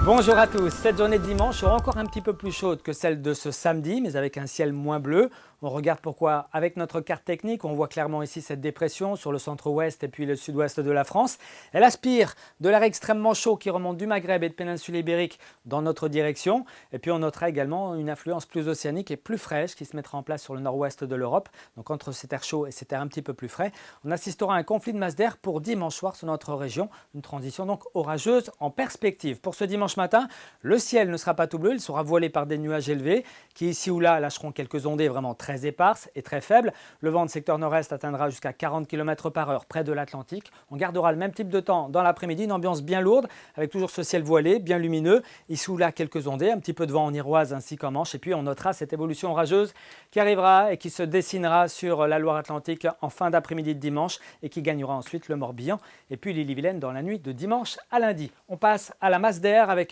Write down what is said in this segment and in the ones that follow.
Bonjour à tous, cette journée de dimanche sera encore un petit peu plus chaude que celle de ce samedi, mais avec un ciel moins bleu. On regarde pourquoi avec notre carte technique, on voit clairement ici cette dépression sur le centre-ouest et puis le sud-ouest de la France. Elle aspire de l'air extrêmement chaud qui remonte du Maghreb et de péninsule ibérique dans notre direction. Et puis on notera également une influence plus océanique et plus fraîche qui se mettra en place sur le nord-ouest de l'Europe. Donc entre cet air chaud et cet air un petit peu plus frais, on assistera à un conflit de masse d'air pour dimanche soir sur notre région. Une transition donc orageuse en perspective. Pour ce dimanche matin, le ciel ne sera pas tout bleu, il sera voilé par des nuages élevés qui ici ou là lâcheront quelques ondées vraiment très éparses et très faibles. Le vent de secteur nord-est atteindra jusqu'à 40 km/h près de l'Atlantique. On gardera le même type de temps dans l'après-midi, une ambiance bien lourde avec toujours ce ciel voilé, bien lumineux. Ici ou là quelques ondées, un petit peu de vent en Iroise ainsi qu'en Manche. Et puis on notera cette évolution orageuse qui arrivera et qui se dessinera sur la Loire-Atlantique en fin d'après-midi de dimanche et qui gagnera ensuite le Morbihan et puis l'Ille-et-Vilaine dans la nuit de dimanche à lundi. On passe à la masse d'air avec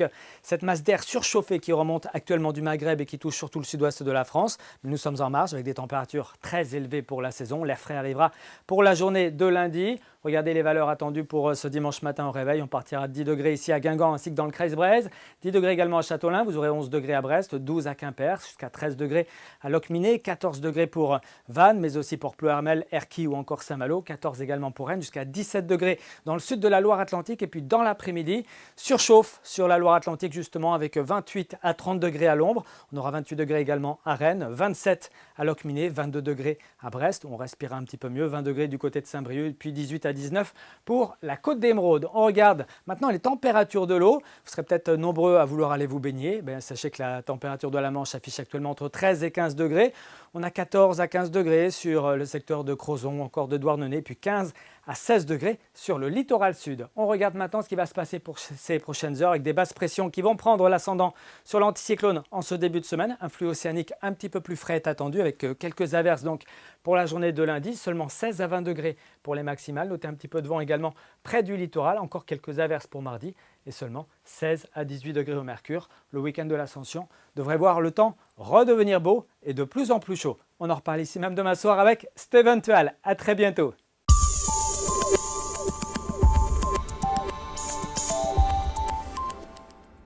cette masse d'air surchauffée qui remonte actuellement du Maghreb et qui touche surtout le sud-ouest de la France. Mais nous sommes en marge avec des températures très élevées pour la saison. L'air frais arrivera pour la journée de lundi. Regardez les valeurs attendues pour ce dimanche matin au réveil. On partira de 10 degrés ici à Guingamp ainsi que dans le Creuse-Braise. 10 degrés également à Châteaulin. Vous aurez 11 degrés à Brest, 12 à Quimper, jusqu'à 13 degrés à Locminé, 14 degrés pour Vannes, mais aussi pour Pleuhermel, Erquy ou encore Saint-Malo. 14 également pour Rennes, jusqu'à 17 degrés dans le sud de la Loire-Atlantique. Et puis dans l'après-midi, surchauffe sur la Loire-Atlantique justement avec 28 à 30 degrés à l'ombre. On aura 28 degrés également à Rennes, 27 à Locminé, 22 degrés à Brest. On respirera un petit peu mieux, 20 degrés du côté de Saint-Brieuc, puis 18 à 19 pour la Côte d'Émeraude. On regarde maintenant les températures de l'eau. Vous serez peut-être nombreux à vouloir aller vous baigner. Sachez que la température de la Manche affiche actuellement entre 13 et 15 degrés. On a 14 à 15 degrés sur le secteur de Crozon, encore de Douarnenez, puis 15 à 16 degrés sur le littoral sud. On regarde maintenant ce qui va se passer pour ces prochaines heures avec des basses pressions qui vont prendre l'ascendant sur l'anticyclone en ce début de semaine. Un flux océanique un petit peu plus frais est attendu avec quelques averses donc pour la journée de lundi. Seulement 16 à 20 degrés pour les maximales. Notez un petit peu de vent également près du littoral. Encore quelques averses pour mardi et seulement 16 à 18 degrés au mercure. Le week-end de l'Ascension devrait voir le temps redevenir beau et de plus en plus chaud. On en reparle ici même demain soir avec Steven Tual. À très bientôt.